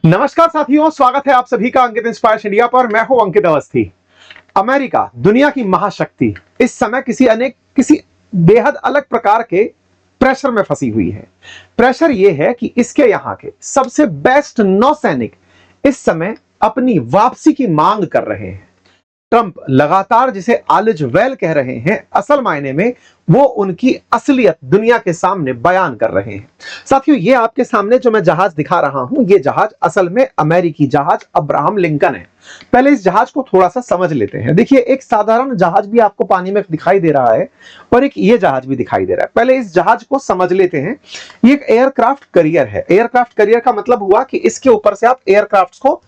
नमस्कार साथियों, स्वागत है आप सभी का अंकित इंस्पायर्स इंडिया पर। मैं हूं अंकित अवस्थी। अमेरिका दुनिया की महाशक्ति इस समय किसी बेहद अलग प्रकार के प्रेशर में फंसी हुई है। प्रेशर यह है कि इसके यहां के सबसे बेस्ट नौसैनिक इस समय अपनी वापसी की मांग कर रहे हैं। ट्रंप लगातार जिसे आलिज वेल कह रहे हैं, असल मायने में वो उनकी असलियत दुनिया के सामने बयान कर रहे हैं। साथियों, ये आपके सामने जो मैं जहाज दिखा रहा हूं, ये जहाज असल में अमेरिकी जहाज अब्राहम लिंकन है। पहले इस जहाज को थोड़ा सा समझ लेते हैं। देखिए, एक साधारण जहाज भी आपको पानी में दिखाई दे रहा है और एक ये जहाज भी दिखाई दे रहा है। पहले इस जहाज को समझ लेते हैं। ये एक एयरक्राफ्ट करियर है। एयरक्राफ्ट करियर का मतलब हुआ कि इसके ऊपर से आप एयरक्राफ्ट को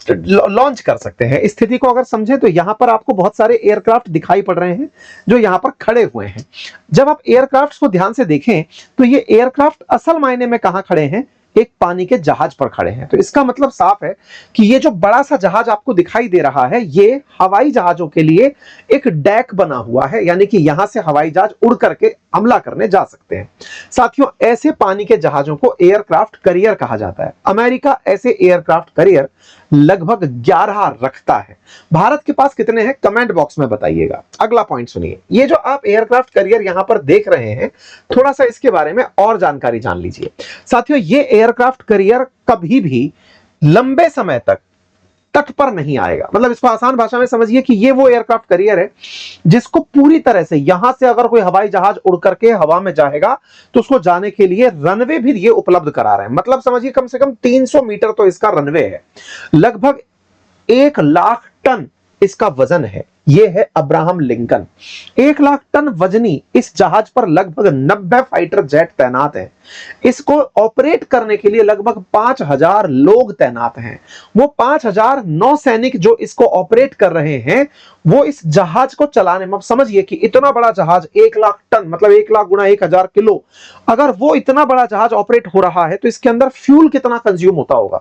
लॉन्च कर सकते हैं। स्थिति को अगर समझें तो यहां पर आपको बहुत सारे एयरक्राफ्ट दिखाई पड़ रहे हैं जो यहां पर खड़े हुए हैं। जब आप एयरक्राफ्ट को ध्यान से देखें तो ये एयरक्राफ्ट असल मायने में कहां खड़े हैं? एक पानी के जहाज पर खड़े हैं। तो इसका मतलब साफ है कि ये जो बड़ा सा जहाज आपको दिखाई दे रहा है, ये हवाई जहाजों के लिए एक डेक बना हुआ है, यानी कि यहां से हवाई जहाज उड़ करके हमला करने जा सकते हैं। साथियों, ऐसे पानी के जहाजों को एयरक्राफ्ट करियर कहा जाता है। अमेरिका ऐसे एयरक्राफ्ट करियर लगभग 11 रखता है। भारत के पास कितने हैं? कमेंट बॉक्स में बताइएगा। अगला पॉइंट सुनिए। ये जो आप एयरक्राफ्ट करियर यहां पर देख रहे हैं, थोड़ा सा इसके बारे में और जानकारी जान लीजिए। साथियों, ये एयरक्राफ्ट करियर कभी भी लंबे समय तक तट पर नहीं आएगा। मतलब इसको आसान भाषा में समझिए कि ये वो एयरक्राफ्ट करियर है जिसको पूरी तरह से यहां से अगर कोई हवाई जहाज उड़ करके हवा में जाएगा तो उसको जाने के लिए रनवे भी ये उपलब्ध करा रहे हैं। मतलब समझिए कम से कम 300 मीटर तो इसका रनवे है। लगभग 1 लाख टन इसका वजन है। यह है अब्राहम लिंकन। 1 लाख टन वजनी इस जहाज पर लगभग 90 फाइटर जेट तैनात हैं। इसको ऑपरेट करने के लिए लगभग 5000 लोग तैनात हैं। वो 5000 नौसैनिक जो इसको ऑपरेट कर रहे हैं, वो इस जहाज को चलाने में, समझिए कि इतना बड़ा जहाज 1 लाख टन मतलब 1 लाख गुना 1000 किलो, अगर वो इतना बड़ा जहाज ऑपरेट हो रहा है तो इसके अंदर फ्यूल कितना कंज्यूम होता होगा।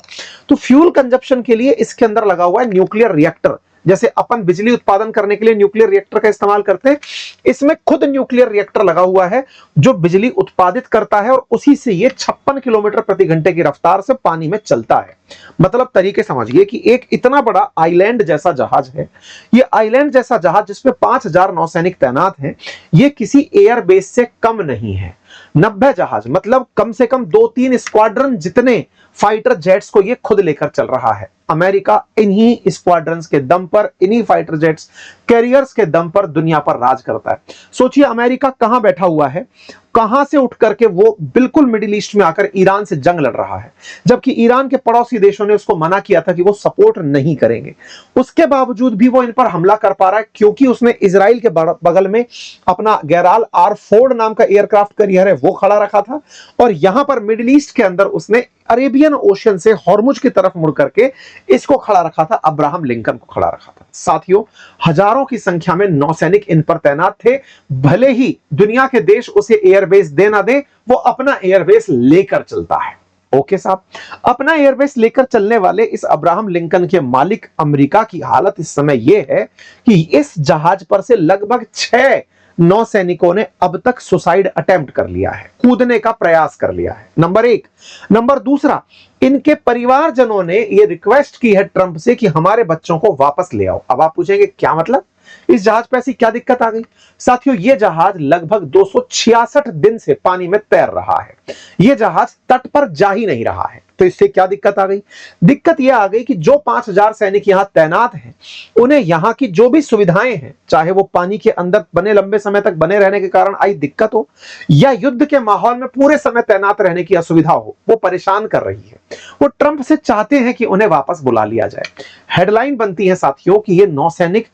तो फ्यूल कंजप्शन के लिए इसके अंदर लगा हुआ है न्यूक्लियर रिएक्टर। जैसे अपन बिजली उत्पादन करने के लिए न्यूक्लियर रिएक्टर का इस्तेमाल करते हैं, इसमें खुद न्यूक्लियर रिएक्टर लगा हुआ है जो बिजली उत्पादित करता है और उसी से ये 56 किलोमीटर प्रति घंटे की रफ्तार से पानी में चलता है। मतलब तरीके समझिए कि एक इतना बड़ा आइलैंड जैसा जहाज है। ये आइलैंड जैसा जहाज जिसमें 5000 नौसैनिक तैनात हैं, ये किसी एयरबेस से कम नहीं है। 90 जहाज मतलब कम से कम 2-3 स्क्वाड्रन जितने फाइटर जेट्स को ये खुद लेकर चल रहा है। अमेरिका इन्हीं स्क्वाड्रंस के दम पर, इन्हीं फाइटर जेट्स कैरियर्स के दम पर दुनिया पर राज करता है। सोचिए अमेरिका कहां बैठा हुआ है, कहां से उठ करके वो बिल्कुल मिडिल ईस्ट में आकर ईरान से जंग लड़ रहा है, जबकि ईरान के पड़ोसी देशों ने उसको मना किया था कि वो सपोर्ट नहीं करेंगे। उसके बावजूद भी वो इन पर हमला कर पा रहा है क्योंकि उसने इजराइल के बगल में अपना गैराल आर फोर्ड नाम का एयरक्राफ्ट करियर है वो खड़ा रखा था, और यहां पर मिडिल ईस्ट के अंदर उसने अरेबियन ओशन से हॉर्मुज की तरफ मुड़ करके इसको खड़ा रखा था, अब्राहम लिंकन को खड़ा रखा था। साथियों, हजारों की संख्या में नौसैनिक इन पर तैनात थे। भले ही दुनिया के देश उसे एयरबेस दे ना दे, वो अपना एयरबेस लेकर चलता है। ओके साहब, अपना एयरबेस लेकर चलने वाले इस अब्राहम लिंकन के मालिक अमेरिका की हालत इस समय यह है कि इस जहाज पर से लगभग 6 नौसैनिकों ने अब तक सुसाइड अटेम्प्ट कर लिया है, कूदने का प्रयास कर लिया है। नंबर 1। नंबर दूसरा, इनके परिवारजनों ने यह रिक्वेस्ट की है ट्रंप से कि हमारे बच्चों को वापस ले आओ। अब आप पूछेंगे क्या मतलब, इस जहाज पर ऐसी क्या दिक्कत आ गई? साथियों, यह जहाज लगभग 266 दिन से पानी में तैर रहा है। यह जहाज तट पर जा ही नहीं रहा है। तो इससे क्या दिक्कत आ गई? दिक्कत यह आ गई कि जो 5000 सैनिक यहां तैनात हैं, उन्हें यहां की जो भी सुविधाएं हैं, चाहे वो पानी के अंदर बने लंबे समय तक बने रहने के कारण आई दिक्कत हो या युद्ध के माहौल में पूरे समय तैनात रहने की असुविधा हो, वो परेशान कर रही है। वो ट्रंप से चाहते हैं कि उन्हें वापस बुला लिया जाए। हेडलाइन बनती है साथियों कि ये नौसैनिक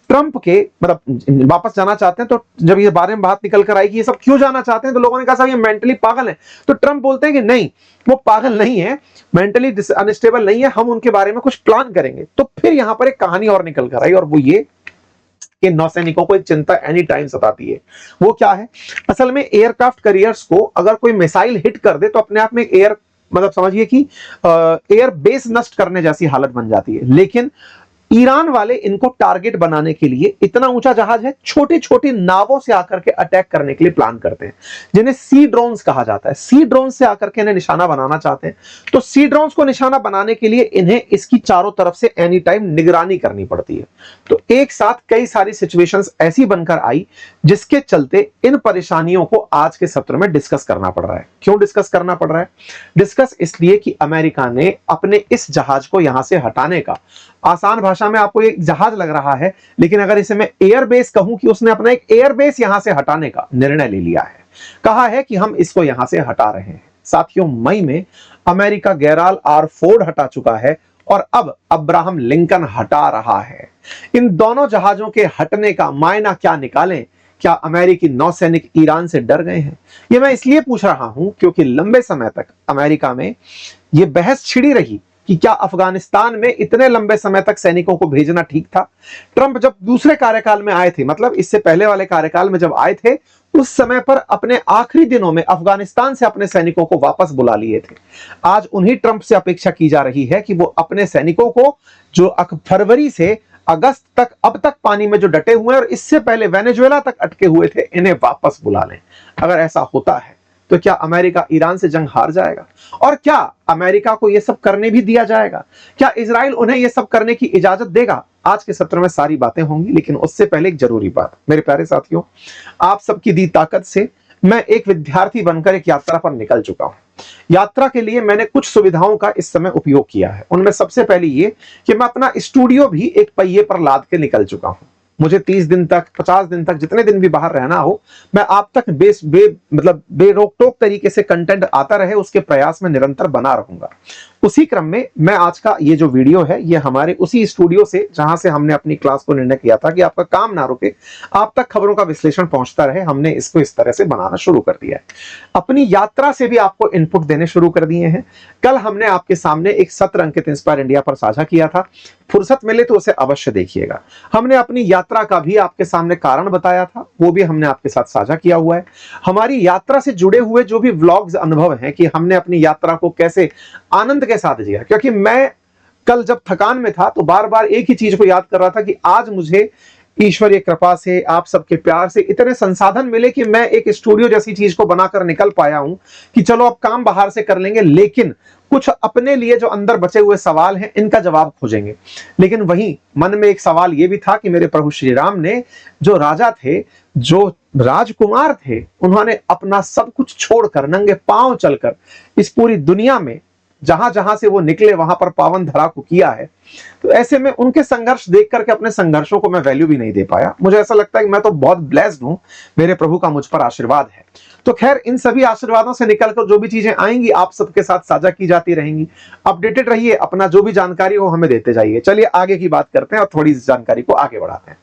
ट्रंप के मतलब वापस जाना चाहते हैं। तो जब ये बारे में बात निकल कर आई कि ये सब क्यों जाना चाहते हैं, तो लोगों ने कहा साहब ये मेंटली पागल हैं। तो ट्रंप बोलते हैं कि नहीं, वो पागल नहीं है, मेंटली अनस्टेबल नहीं है, हम उनके बारे में कुछ प्लान करेंगे। तो फिर यहां पर एक कहानी और निकल कर आई, और वो ये कि नौसैनिकों को एक चिंता एनी टाइम सताती है। वो क्या है? असल में एयरक्राफ्ट करियर्स को अगर कोई मिसाइल हिट कर दे तो अपने आप में मतलब समझिए कि एयर बेस नष्ट करने जैसी हालत बन जाती है। लेकिन ईरान वाले इनको टारगेट बनाने के लिए, इतना ऊंचा जहाज है, छोटे छोटे नावों से आकर के अटैक करने के लिए प्लान करते हैं, जिन्हें सी ड्रोन्स कहा जाता है। सी ड्रोन से आकर के इन्हें निशाना बनाना चाहते हैं। तो सी ड्रोन्स को निशाना बनाने के लिए इन्हें इसकी चारों तरफ से एनी टाइम निगरानी करनी पड़ती है। तो एक साथ कई सारी सिचुएशंस ऐसी बनकर आई जिसके चलते इन परेशानियों को आज के सत्र में डिस्कस करना पड़ रहा है। क्यों डिस्कस करना पड़ रहा है? डिस्कस इसलिए कि अमेरिका ने अपने इस जहाज को यहां से हटाने का, आसान भाषा में आपको एक जहाज लग रहा है, लेकिन अगर इसे मैं एयरबेस कहूं कि उसने अपना एक एयरबेस यहां से हटाने का निर्णय ले लिया है। कहा है कि हम इसको यहां से हटा रहे हैं। साथियों, मई में अमेरिका गेराल्ड आर फोर्ड हटा चुका है और अब अब्राहम लिंकन हटा रहा है। इन दोनों जहाजों के हटने का मायना क्या निकालें? क्या अमेरिकी नौसैनिक ईरान से डर गए हैं? यह मैं इसलिए पूछ रहा हूं क्योंकि लंबे समय तक अमेरिका में यह बहस छिड़ी रही कि क्या अफगानिस्तान में इतने लंबे समय तक सैनिकों को भेजना ठीक था। ट्रंप जब दूसरे कार्यकाल में आए थे, मतलब इससे पहले वाले कार्यकाल में जब आए थे, उस समय पर अपने आखिरी दिनों में अफगानिस्तान से अपने सैनिकों को वापस बुला लिए थे। आज उन्हीं ट्रंप से अपेक्षा की जा रही है कि वो अपने सैनिकों को, जो फरवरी से अगस्त तक अब तक पानी में जो डटे हुए हैं और इससे पहले वेनेजुएला तक अटके हुए थे, इन्हें वापस बुला लें। अगर ऐसा होता है तो क्या अमेरिका ईरान से जंग हार जाएगा? और क्या अमेरिका को यह सब करने भी दिया जाएगा? क्या इजराइल उन्हें यह सब करने की इजाजत देगा? आज के सत्र में सारी बातें होंगी, लेकिन उससे पहले एक जरूरी बात। मेरे प्यारे साथियों, आप सबकी दी ताकत से मैं एक विद्यार्थी बनकर एक यात्रा पर निकल चुका हूं। यात्रा के लिए मैंने कुछ सुविधाओं का इस समय उपयोग किया है। उनमें सबसे पहले ये कि मैं अपना स्टूडियो भी एक पहिए पर लाद के निकल चुका हूं। मुझे 30 दिन तक, 50 दिन तक, जितने दिन भी बाहर रहना हो, मैं आप तक बेरोक टोक तरीके से कंटेंट आता रहे, उसके प्रयास में निरंतर बना रहूंगा। उसी क्रम में मैं आज का ये जो वीडियो है, ये हमारे उसी स्टूडियो से, जहां से हमने अपनी क्लास को निर्णय किया था कि आपका काम ना रुके, आप तक खबरों का विश्लेषण पहुंचता रहे, हमने इसको इस तरह से बनाना शुरू कर दिया है। अपनी यात्रा से भी आपको इनपुट देने शुरू कर दिए हैं। कल हमने आपके सामने एक सत्र अंकित इंस्पायर इंडिया पर साझा किया था, फुर्सत मिले तो उसे अवश्य देखिएगा। हमने अपनी यात्रा का भी आपके सामने कारण बताया था, वो भी हमने आपके साथ साझा किया हुआ है। हमारी यात्रा से जुड़े हुए जो भी व्लॉग्स अनुभव हैं कि हमने अपनी यात्रा को कैसे आनंद के साथ जिया, क्योंकि मैं कल जब थकान में था तो बार बार एक ही चीज को याद कर रहा था कि आज मुझे ईश्वरीय कृपा से, आप सबके प्यार से इतने संसाधन मिले कि मैं एक स्टूडियो जैसी चीज को बनाकर निकल पाया हूं कि चलो अब काम बाहर से कर लेंगे, लेकिन कुछ अपने लिए जो अंदर बचे हुए सवाल हैं इनका जवाब खोजेंगे। लेकिन वहीं मन में एक सवाल यह भी था कि मेरे प्रभु श्री राम ने, जो राजा थे, जो राजकुमार थे, उन्होंने अपना सब कुछ छोड़कर नंगे पांव चलकर इस पूरी दुनिया में जहां जहां से वो निकले वहां पर पावन धरा को किया है। तो ऐसे में उनके संघर्ष देख करके अपने संघर्षों को मैं वैल्यू भी नहीं दे पाया। मुझे ऐसा लगता है कि मैं तो बहुत ब्लेस्ड हूं, मेरे प्रभु का मुझ पर आशीर्वाद है। तो खैर, इन सभी आशीर्वादों से निकलकर जो भी चीजें आएंगी आप सबके साथ साझा की जाती रहेंगी। अपडेटेड रहिए, अपना जो भी जानकारी हो हमें देते जाइए। चलिए आगे की बात करते हैं और थोड़ी जानकारी को आगे बढ़ाते हैं।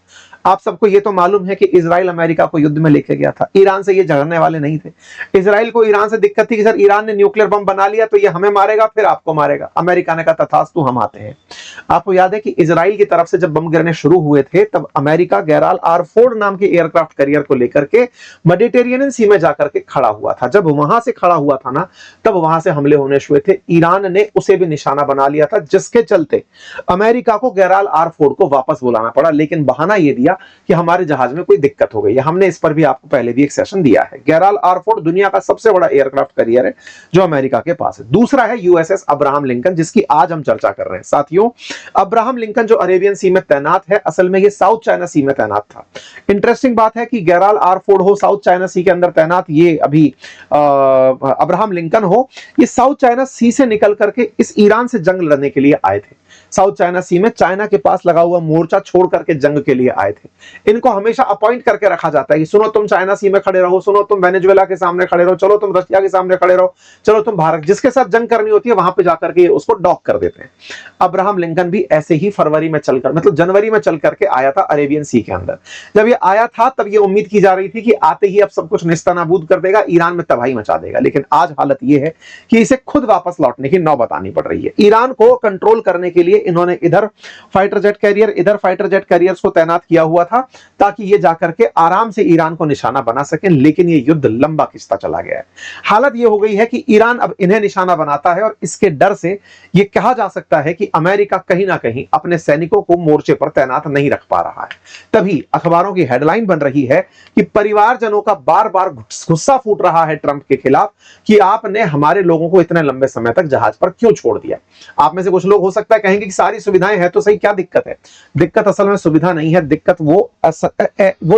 आप सबको ये तो मालूम है कि इजराइल अमेरिका को युद्ध में लेके गया था। ईरान से ये झगड़ने वाले नहीं थे। इजराइल को ईरान से दिक्कत थी कि सर ईरान ने न्यूक्लियर बम बना लिया तो ये हमें मारेगा, फिर आपको मारेगा। अमेरिका ने कहा तथास्तु, हम आते हैं। आपको याद है कि इजराइल की तरफ से जब बम गिरने शुरू हुए थे तब अमेरिका गेराल्ड आर फोर्ड नाम के एयरक्राफ्ट कैरियर को लेकर के मेडिटेरियन सी में जाकर के खड़ा हुआ था। जब वहां से खड़ा हुआ था ना, तब वहां से हमले होने शुरू थे। ईरान ने उसे भी निशाना बना लिया था, जिसके चलते अमेरिका को गेराल्ड आर फोर्ड को वापस बुलाना पड़ा। लेकिन बहाना यह दिया कि हमारे जहाज में कोई दिक्कत हो गई है। हमने इस पर भी आपको पहले भी एक सेशन दिया है। गेराल्ड आर फोर्ड दुनिया का सबसे बड़ा एयरक्राफ्ट कैरियर है जो अमेरिका के पास है। दूसरा है यूएसएस अब्राहम लिंकन, जिसकी आज हम चर्चा कर रहे हैं। साथियों, अब्राहम लिंकन जो अरेबियन सी में तैनात है, असल में ये साउथ चाइना सी में तैनात था। इंटरेस्टिंग बात है कि गेराल्ड आर फोर्ड हो साउथ चाइना सी के अंदर तैनात, ये अभी अब्राहम लिंकन हो, ये साउथ चाइना सी से निकल करके इस ईरान से जंग लड़ने के लिए आए थे। साउथ चाइना सी में चाइना के पास लगा हुआ मोर्चा छोड़ करके जंग के लिए आए थे। इनको हमेशा अपॉइंट करके रखा जाता है कि सुनो तुम चाइना सी में खड़े रहो, सुनो तुम वेनेजुएला के सामने खड़े रहो, चलो तुम रशिया के सामने खड़े रहो, चलो तुम भारत, जिसके साथ जंग करनी होती है वहां पे जाकर के उसको डॉक कर देते हैं। अब्राहम लिंकन भी ऐसे ही फरवरी में चलकर, मतलब जनवरी में चल करके आया था अरेबियन सी के अंदर। जब ये आया था तब ये उम्मीद की जा रही थी कि आते ही अब सब कुछ निस्तानाबूद कर देगा, ईरान में तबाही मचा देगा। लेकिन आज हालत यह है कि इसे खुद वापस लौटने की नौबत आनी पड़ रही है। ईरान को कंट्रोल करने के लिए इन्होंने इधर फाइटर जेट कैरियर, इधर फाइटर जेट कैरियर्स को तैनात किया हुआ हुआ था ताकि ये जाकर के आराम से ईरान को निशाना बना सके, लेकिन ये युद्ध लंबा खिंचता चला गया है। हालत ये हो गई है कि ईरान अब इन्हें निशाना बनाता है और इसके डर से ये कहा जा सकता है कि अमेरिका कहीं ना कहीं अपने सैनिकों को मोर्चे पर तैनात नहीं रख पा रहा है। तभी अखबारों की हेडलाइन बन रही है कि परिवारजनों का बार बार गुस्सा फूट रहा है ट्रंप के खिलाफ कि आपने हमारे लोगों को इतने लंबे समय तक जहाज पर क्यों छोड़ दिया। आप में से कुछ लोग हो सकता है कहेंगे कि सारी सुविधाएं हैं तो सही, क्या दिक्कत है? दिक्कत असल में सुविधा नहीं है, दिक्कत वो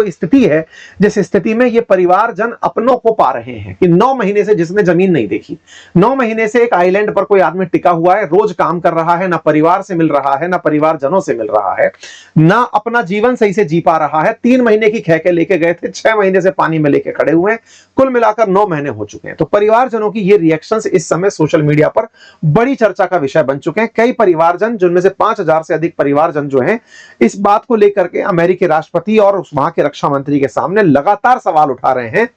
स्थिति है जिस स्थिति में ये परिवारजन अपनों को पा रहे हैं कि 9 महीने से जिसने जमीन नहीं देखी, 9 महीने से एक आइलैंड पर कोई आदमी टिका हुआ है, रोज काम कर रहा है, ना परिवार से मिल रहा है, ना परिवारजनों से मिल रहा है, ना अपना जीवन सही से जी पा रहा है। 3 महीने की खैके लेके गए थे, 6 महीने से पानी में लेके खड़े हुए हैं, कुल मिलाकर 9 महीने हो चुके हैं। तो परिवारजनों की ये रिएक्शंस इस समय सोशल मीडिया पर बड़ी चर्चा का विषय बन चुके हैं। कई परिवारजन, जिनमें से 5000 से अधिक परिवारजन जो हैं, इस बात को लेकर के अमेरिकी राष्ट्रपति और वहां के रक्षा मंत्री के सामने लगातार सवाल उठा रहे हैं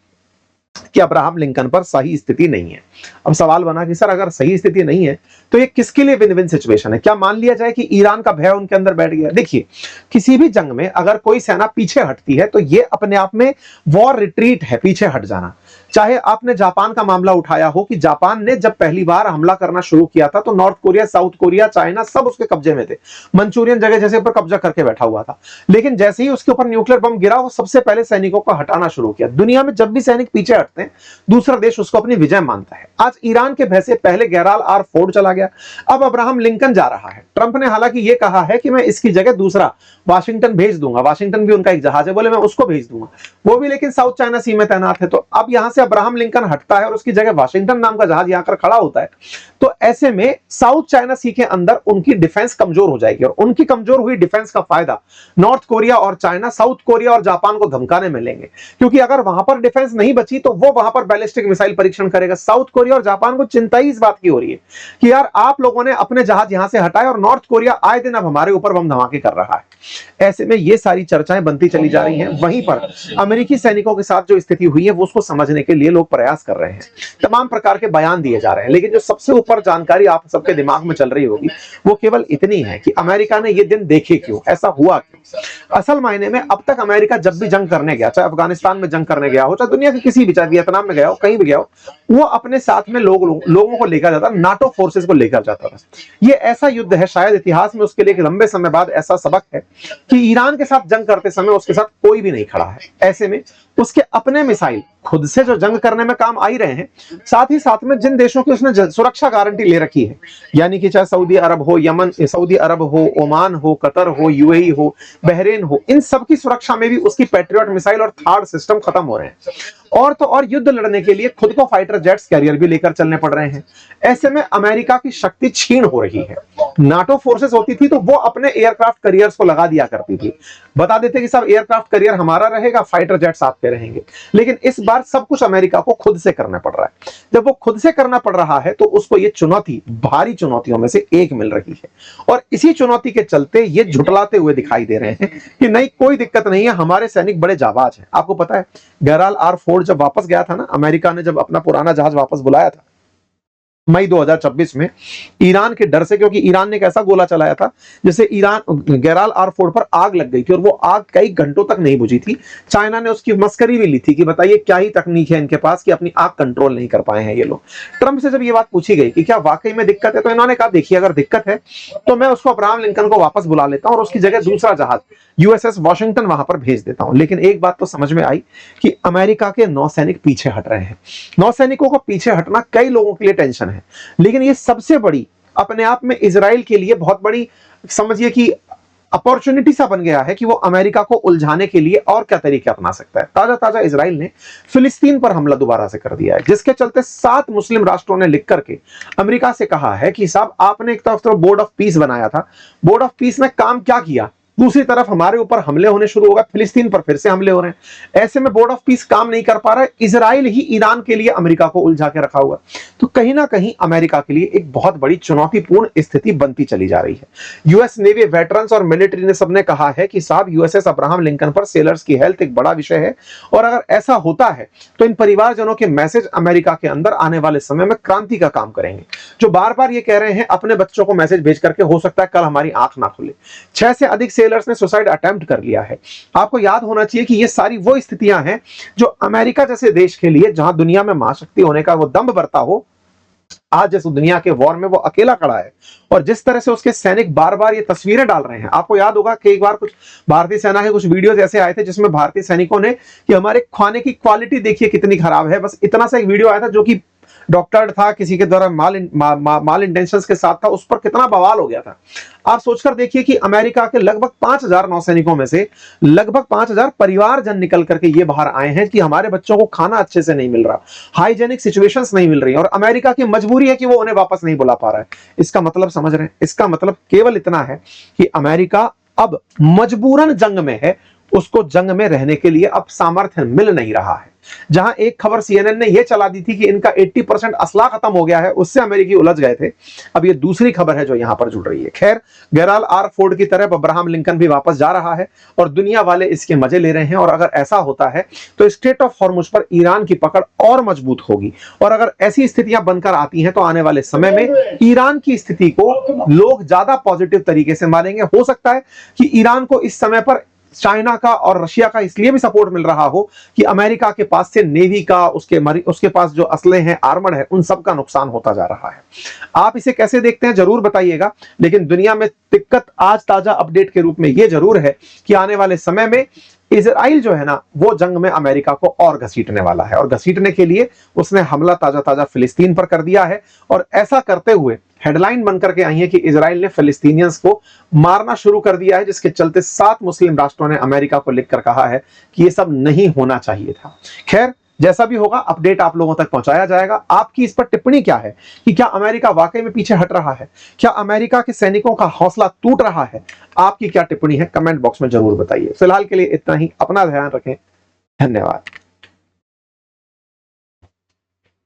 कि अब्राहम लिंकन पर सही स्थिति नहीं है। अब सवाल बना कि सर अगर सही स्थिति नहीं है तो ये किसके लिए विन विन सिचुएशन है? क्या मान लिया जाए कि ईरान का भय उनके अंदर बैठ गया? देखिए, किसी भी जंग में अगर कोई सेना पीछे हटती है तो ये अपने आप में वॉर रिट्रीट है, पीछे हट जाना। चाहे आपने जापान का मामला उठाया हो कि जापान ने जब पहली बार हमला करना शुरू किया था तो north Korea, south Korea, China सब उसके कब्जे में थे। मंचूरियन जगह जैसे पर कब्जा करके बैठा हुआ था, लेकिन जैसे ही उसके ऊपर न्यूक्लियर बम गिरा वो सबसे पहले सैनिकों को हटाना शुरू किया। दुनिया में जब भी सैनिक पीछे हटते हैं दूसरा देश उसको अपनी विजय मानता है। आज ईरान के भय से पहले गेराल्ड आर फोर्ड चला गया, अब अब्राहम लिंकन जा रहा है। ट्रंप ने हालांकि ये कहा है कि मैं इसकी जगह दूसरा वाशिंगटन भेज दूंगा, वाशिंगटन भी उनका एक जहाज है, बोले मैं उसको भेज दूंगा, वो भी लेकिन साउथ चाइना सी में तैनात है। तो अब यहां से अब्राहम लिंकन हटता है और उसकी जगह वाशिंगटन नाम का जहाज यहां कर खड़ा होता है। तो ऐसे में साउथ चाइना सी के अंदर उनकी डिफेंस कमजोर हो जाएगी और उनकी कमजोर हुई डिफेंस का फायदा नॉर्थ कोरिया और चाइना, साउथ कोरिया और जापान को धमकाने में लेंगे, क्योंकि अगर वहां पर डिफेंस नहीं बची तो वो वहां पर बैलिस्टिक मिसाइल परीक्षण करेगा। साउथ कोरिया और जापान को चिंता ही इस बात की हो रही है कि यार आप लोगों ने अपने जहाज यहां से हटाए और नॉर्थ कोरिया आए दिन अब हमारे ऊपर बम धमाके कर रहा है। ऐसे में ये सारी चर्चाएं बनती चली जा रही हैं। वहीं पर अमेरिकी सैनिकों के साथ जो स्थिति हुई है वो उसको समझने के लिए लोग प्रयास कर रहे हैं, तमाम प्रकार के बयान दिए जा रहे हैं, लेकिन जो सबसे ऊपर जानकारी आप सबके दिमाग में चल रही होगी वो केवल इतनी है कि अमेरिका ने ये दिन देखे क्यों, ऐसा हुआ क्यों। असल मायने में अब तक अमेरिका जब भी जंग करने गया, चाहे अफगानिस्तान में जंग करने गया हो, चाहे दुनिया के किसी भी, चाहे वियतनाम में गया हो, कहीं भी गया हो, वो अपने साथ में लोगों को लेकर जाता, नाटो फोर्सेस को लेकर जाता था। ये ऐसा युद्ध है, शायद इतिहास में उसके लिए एक लंबे समय बाद ऐसा सबक है कि ईरान के साथ जंग करते समय उसके साथ कोई भी नहीं खड़ा है। ऐसे में उसके अपने मिसाइल खुद से जो जंग करने में काम आ ही रहे हैं, साथ ही साथ में जिन देशों की उसने सुरक्षा गारंटी ले रखी है, यानी कि चाहे सऊदी अरब हो, यमन, सऊदी अरब हो, ओमान हो, कतर हो, यूएई हो, बहरीन हो, इन सब की सुरक्षा में भी उसकी पैट्रियट मिसाइल और थार्ड सिस्टम खत्म हो रहे हैं। और तो और युद्ध लड़ने के लिए खुद को फाइटर जेट्स कैरियर भी लेकर चलने पड़ रहे हैं। ऐसे में अमेरिका की शक्ति छीन हो रही है। नाटो फोर्सेस होती थी तो वो अपने एयरक्राफ्ट कैरियर्स को लगा दिया करती थी, बता देते कि सब एयरक्राफ्ट कैरियर हमारा रहेगा, फाइटर जेट्स आपके रहेंगे। लेकिन इस बार सब कुछ अमेरिका को खुद से करना पड़ रहा है। जब वो खुद से करना पड़ रहा है तो उसको ये चुनौती भारी चुनौतियों में से एक मिल रही है, और इसी चुनौती के चलते ये झुटलाते हुए दिखाई दे रहे हैं कि नहीं, कोई दिक्कत नहीं है, हमारे सैनिक बड़े जाबाज हैं। आपको पता है गेराल्ड आर फोर्ड जब वापस गया था ना, अमेरिका ने जब अपना पुराना जहाज वापस बुलाया था मई 2026 में, ईरान के डर से, क्योंकि ईरान ने एक ऐसा गोला चलाया था जिससे गेराल्ड आर फोर्ड पर आग लग गई थी और वो आग कई घंटों तक नहीं बुझी थी। चाइना ने उसकी मस्करी भी ली थी कि बताइए क्या ही तकनीक है इनके पास कि अपनी आग कंट्रोल नहीं कर पाए हैं ये लोग। ट्रंप से जब ये बात पूछी गई कि क्या वाकई में दिक्कत है, तो इन्होंने कहा देखिए अगर दिक्कत है तो मैं उसको अब्राहम लिंकन को वापस बुला लेता हूं और उसकी जगह दूसरा जहाज यूएसएस वॉशिंगटन वहां पर भेज देता हूं। लेकिन एक बात तो समझ में आई कि अमेरिका के नौसैनिक पीछे हट रहे हैं। नौसैनिकों को पीछे हटना कई लोगों के लिए टेंशन है, लेकिन ये सबसे बड़ी, अपने आप में इजराइल के लिए बहुत बड़ी, समझिए कि अपॉर्चुनिटी सा बन गया है कि वो अमेरिका को उलझाने के लिए और क्या तरीके अपना सकता है। ताजा ताजा इजराइल ने फिलिस्तीन पर हमला दोबारा से कर दिया है, जिसके चलते 7 मुस्लिम राष्ट्रों ने लिख करके अमेरिका से कहा है कि साहब आपने एक तरफ बोर्ड ऑफ पीस बनाया था, बोर्ड ऑफ पीस ने काम क्या किया, दूसरी तरफ हमारे ऊपर हमले होने शुरू हो गए, फिलिस्तीन पर फिर से हमले हो रहे हैं। ऐसे में बोर्ड ऑफ पीस काम नहीं कर पा रहा है, इजराइल ही ईरान के लिए अमेरिका को उलझा के रखा हुआ। तो कहीं ना कहीं अमेरिका के लिए एक बहुत बड़ी चुनौतीपूर्ण स्थिति बनती चली जा रही है। यूएस नेवी वेटरन्स और मिलिट्री ने सबने कहा है कि साहब यूएसएस अब्राहम लिंकन पर सेलर्स की हेल्थ एक बड़ा विषय है, और अगर ऐसा होता है तो इन परिवारजनों के मैसेज अमेरिका के अंदर आने वाले समय में क्रांति का काम करेंगे। जो बार बार ये कह रहे हैं अपने बच्चों को मैसेज भेज करके हो सकता है कल हमारी आंख ना खुले। 6 से अधिक सेलर सेलर्स ने सुसाइड अटेम्प्ट कर लिया है। आपको याद होना चाहिए कि ये सारी वो स्थितियां हैं जो अमेरिका जैसे देश के लिए, जहां दुनिया में महाशक्ति होने का वो दम्भ बरता हो, आज जैसे दुनिया के वॉर में वो अकेला खड़ा है। और जिस तरह से उसके सैनिक बार बार ये तस्वीरें डाल रहे हैं, आपको याद होगा कि एक बार कुछ भारतीय सेना के कुछ वीडियोस ऐसे आए थे जिसमें भारतीय सैनिकों ने कि हमारे खाने की क्वालिटी देखिए कितनी खराब है, बस इतना सा एक वीडियो आया था जो कि डॉक्टर था, किसी के द्वारा माल इंटेंशंस के साथ था, उस पर कितना बवाल हो गया था। आप सोचकर देखिए कि अमेरिका के लगभग 5000 नौसैनिकों में से लगभग 5000 परिवारजन निकल करके ये बाहर आए हैं कि हमारे बच्चों को खाना अच्छे से नहीं मिल रहा, हाइजेनिक सिचुएशंस नहीं मिल रही, और अमेरिका की मजबूरी है कि वो उन्हें वापस नहीं बुला पा रहा है। इसका मतलब समझ रहे हैं? इसका मतलब केवल इतना है कि अमेरिका अब मजबूरन जंग में है, उसको जंग में रहने के लिए अब सामर्थ्य मिल नहीं रहा है। जहां एक खबर सीएनएन ने यह चला दी थी कि इनका 80% असला खत्म हो गया है, उससे अमेरिकी उलझ गए थे। अब ये दूसरी खबर है जो यहां पर जुड़ रही है। खैर, गेराल्ड आर फोर्ड की तरफ अब्राहम लिंकन भी वापस जा रहा है और दुनिया वाले इसके मजे ले रहे हैं। और अगर ऐसा होता है तो स्ट्रेट ऑफ हॉर्मुज पर ईरान की पकड़ और मजबूत होगी। और अगर ऐसी स्थितियां बनकर आती हैं तो आने वाले समय में ईरान की स्थिति को लोग ज्यादा पॉजिटिव तरीके से मानेंगे। हो सकता है कि ईरान को इस समय पर चाइना का और रशिया का इसलिए भी सपोर्ट मिल रहा हो कि अमेरिका के पास से नेवी का, उसके पास जो असले हैं, आर्मर है, उन सब का नुकसान होता जा रहा है। आप इसे कैसे देखते हैं जरूर बताइएगा। लेकिन दुनिया में दिक्कत आज ताजा अपडेट के रूप में यह जरूर है कि आने वाले समय में इजराइल जो है ना, वो जंग में अमेरिका को और घसीटने वाला है। और घसीटने के लिए उसने हमला ताजा ताजा फिलिस्तीन पर कर दिया है। और ऐसा करते हुए हेडलाइन बनकर के आई है कि इजराइल ने फिलिस्तीनियंस को मारना शुरू कर दिया है, जिसके चलते 7 मुस्लिम राष्ट्रों ने अमेरिका को लिखकर कहा है कि यह सब नहीं होना चाहिए था। खैर, जैसा भी होगा अपडेट आप लोगों तक पहुंचाया जाएगा। आपकी इस पर टिप्पणी क्या है कि क्या अमेरिका वाकई में पीछे हट रहा है? क्या अमेरिका के सैनिकों का हौसला टूट रहा है? आपकी क्या टिप्पणी है कमेंट बॉक्स में जरूर बताइए। फिलहाल के लिए इतना ही। अपना ध्यान रखें। धन्यवाद।